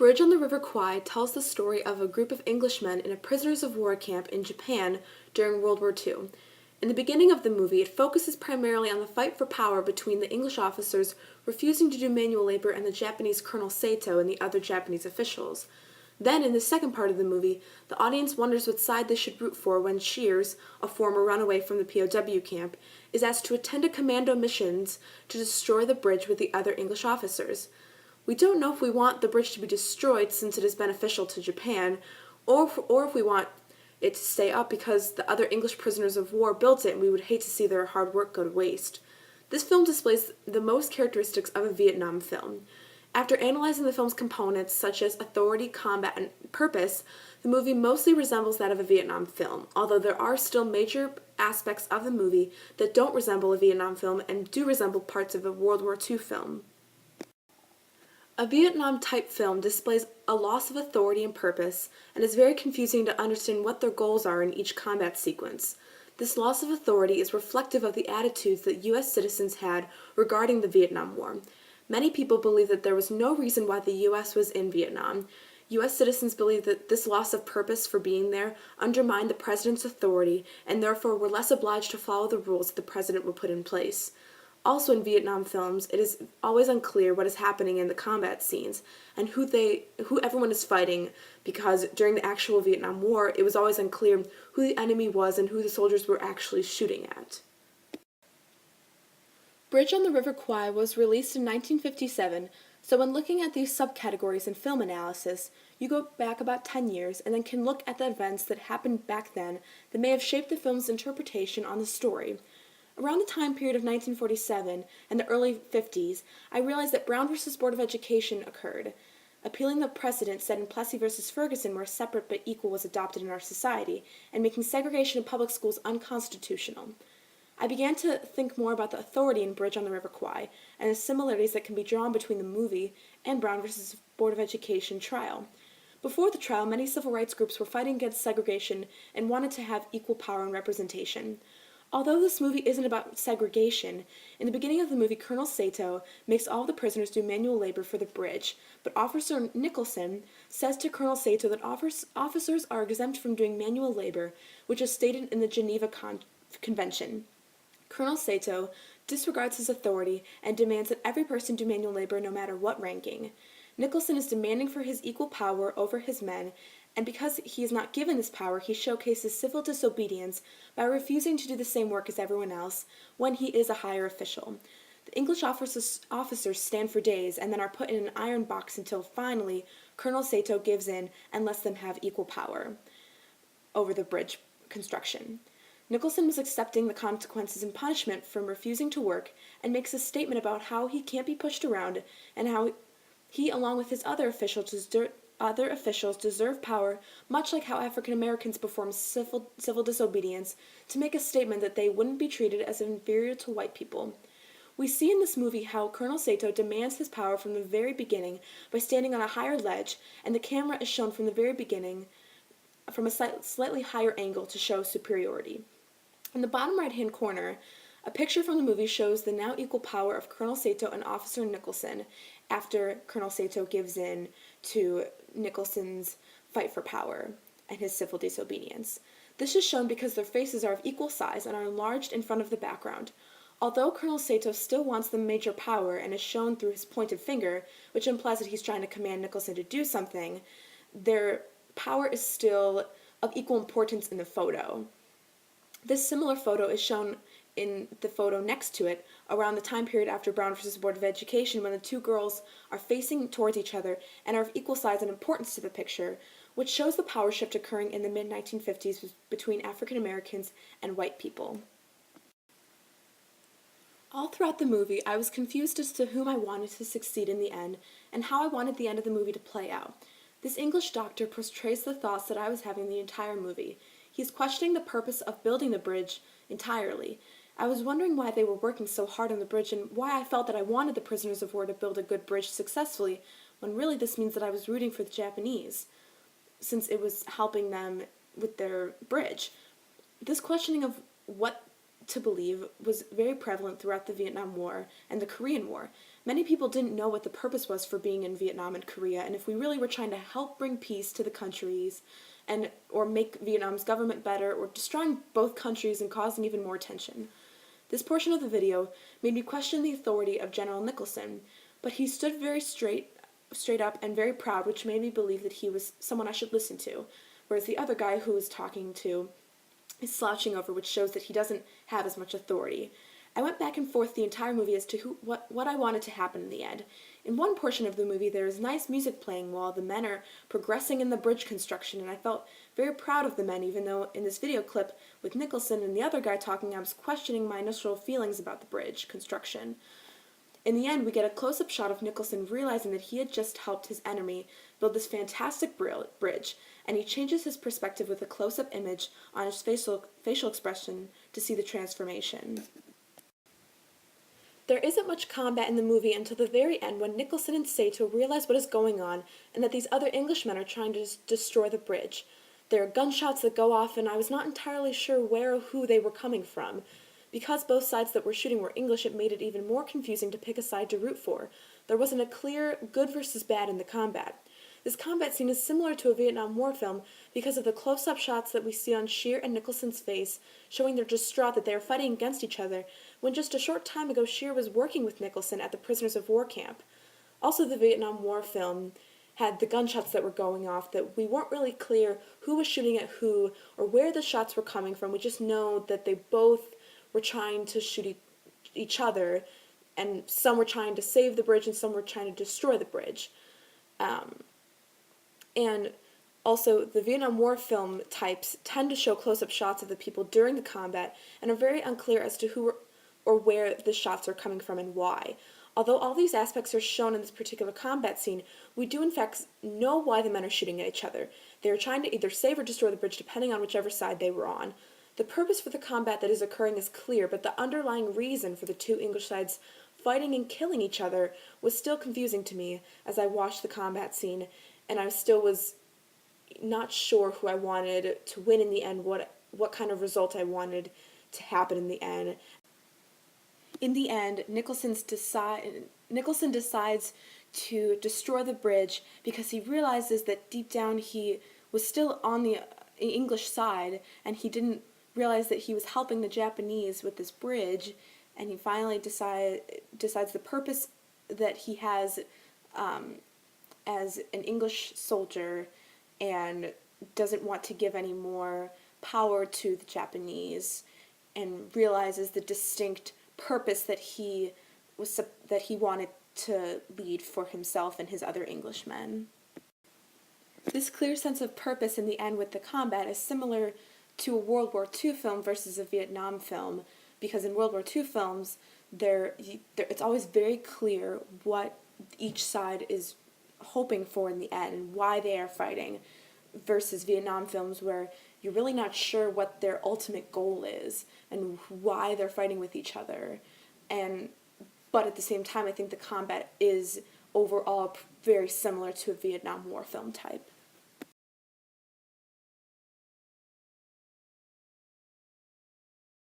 Bridge on the River Kwai tells the story of a group of Englishmen in a prisoners of war camp in Japan during World War II. In the beginning of the movie, it focuses primarily on the fight for power between the English officers refusing to do manual labor and the Japanese Colonel Sato and the other Japanese officials. Then, in the second part of the movie, the audience wonders what side they should root for when Shears, a former runaway from the POW camp, is asked to attend a commando missions to destroy the bridge with the other English officers. We don't know if we want the bridge to be destroyed since it is beneficial to Japan, or if we want it to stay up because the other English prisoners of war built it and we would hate to see their hard work go to waste. This film displays the most characteristics of a Vietnam film. After analyzing the film's components, such as authority, combat, and purpose, the movie mostly resembles that of a Vietnam film, although there are still major aspects of the movie that don't resemble a Vietnam film and do resemble parts of a World War II film. A Vietnam-type film displays a loss of authority and purpose, and is very confusing to understand what their goals are in each combat sequence. This loss of authority is reflective of the attitudes that U.S. citizens had regarding the Vietnam War. Many people believe that there was no reason why the U.S. was in Vietnam. U.S. citizens believe that this loss of purpose for being there undermined the president's authority, and therefore were less obliged to follow the rules that the president would put in place. Also in Vietnam films, it is always unclear what is happening in the combat scenes and who everyone is fighting, because during the actual Vietnam War, it was always unclear who the enemy was and who the soldiers were actually shooting at. Bridge on the River Kwai was released in 1957, so when looking at these subcategories in film analysis, you go back about 10 years and then can look at the events that happened back then that may have shaped the film's interpretation on the story. Around the time period of 1947 and the early 50s, I realized that Brown v. Board of Education occurred, appealing the precedent set in Plessy v. Ferguson where separate but equal was adopted in our society, and making segregation in public schools unconstitutional. I began to think more about the authority in Bridge on the River Kwai, and the similarities that can be drawn between the movie and Brown v. Board of Education trial. Before the trial, many civil rights groups were fighting against segregation and wanted to have equal power and representation. Although this movie isn't about segregation, in the beginning of the movie, Colonel Sato makes all of the prisoners do manual labor for the bridge, but Officer Nicholson says to Colonel Sato that officers are exempt from doing manual labor, which is stated in the Geneva Convention. Colonel Sato disregards his authority and demands that every person do manual labor no matter what ranking. Nicholson is demanding for his equal power over his men, and because he is not given this power, he showcases civil disobedience by refusing to do the same work as everyone else when he is a higher official. The English officers stand for days and then are put in an iron box until finally Colonel Sato gives in and lets them have equal power over the bridge construction. Nicholson was accepting the consequences and punishment from refusing to work and makes a statement about how he can't be pushed around and how he, along with his other officials, deserve power, much like how African Americans perform civil disobedience, to make a statement that they wouldn't be treated as inferior to white people. We see in this movie how Colonel Sato demands his power from the very beginning by standing on a higher ledge, and the camera is shown from the very beginning from a slightly higher angle to show superiority. In the bottom right-hand corner, a picture from the movie shows the now equal power of Colonel Sato and Officer Nicholson after Colonel Sato gives in to Nicholson's fight for power and his civil disobedience. This is shown because their faces are of equal size and are enlarged in front of the background. Although Colonel Sato still wants the major power and is shown through his pointed finger, which implies that he's trying to command Nicholson to do something, their power is still of equal importance in the photo. This similar photo is shown in the photo next to it around the time period after Brown v. Board of Education, when the two girls are facing towards each other and are of equal size and importance to the picture, which shows the power shift occurring in the mid-1950s between African Americans and white people. All throughout the movie, I was confused as to whom I wanted to succeed in the end and how I wanted the end of the movie to play out. This English doctor portrays the thoughts that I was having the entire movie. He's questioning the purpose of building the bridge entirely. I was wondering why they were working so hard on the bridge and why I felt that I wanted the prisoners of war to build a good bridge successfully, when really this means that I was rooting for the Japanese, since it was helping them with their bridge. This questioning of what to believe was very prevalent throughout the Vietnam War and the Korean War. Many people didn't know what the purpose was for being in Vietnam and Korea, and if we really were trying to help bring peace to the countries and or make Vietnam's government better, or destroying both countries and causing even more tension. This portion of the video made me question the authority of General Nicholson, but he stood very straight up and very proud, which made me believe that he was someone I should listen to, whereas the other guy who was talking to is slouching over, which shows that he doesn't have as much authority. I went back and forth the entire movie as to what I wanted to happen in the end. In one portion of the movie, there is nice music playing while the men are progressing in the bridge construction, and I felt very proud of the men, even though in this video clip with Nicholson and the other guy talking, I was questioning my initial feelings about the bridge construction. In the end, we get a close-up shot of Nicholson realizing that he had just helped his enemy build this fantastic bridge, and he changes his perspective with a close-up image on his facial expression to see the transformation. There isn't much combat in the movie until the very end, when Nicholson and Sato realize what is going on and that these other Englishmen are trying to destroy the bridge. There are gunshots that go off, and I was not entirely sure where or who they were coming from. Because both sides that were shooting were English, it made it even more confusing to pick a side to root for. There wasn't a clear good versus bad in the combat. This combat scene is similar to a Vietnam War film because of the close-up shots that we see on Scheer and Nicholson's face, showing they're distraught that they are fighting against each other, when just a short time ago Scheer was working with Nicholson at the prisoners of war camp. Also, the Vietnam War film had the gunshots that were going off that we weren't really clear who was shooting at who or where the shots were coming from. We just know that they both were trying to shoot each other, and some were trying to save the bridge and some were trying to destroy the bridge. And also, the Vietnam War film types tend to show close-up shots of the people during the combat and are very unclear as to who or where the shots are coming from and why. Although all these aspects are shown in this particular combat scene, we do in fact know why the men are shooting at each other. They are trying to either save or destroy the bridge depending on whichever side they were on. The purpose for the combat that is occurring is clear, but the underlying reason for the two English sides fighting and killing each other was still confusing to me as I watched the combat scene, and I still was not sure who I wanted to win in the end, what kind of result I wanted to happen in the end. In the end, Nicholson decides to destroy the bridge because he realizes that deep down he was still on the English side, and he didn't realize that he was helping the Japanese with this bridge, and he finally decides the purpose that he has as an English soldier and doesn't want to give any more power to the Japanese, and realizes the distinct purpose that he wanted to lead for himself and his other Englishmen. This clear sense of purpose in the end with the combat is similar to a World War II film versus a Vietnam film, because in World War II films, it's always very clear what each side is hoping for in the end and why they are fighting, versus Vietnam films where you're really not sure what their ultimate goal is and why they're fighting with each other. But at the same time, I think the combat is overall very similar to a Vietnam War film type.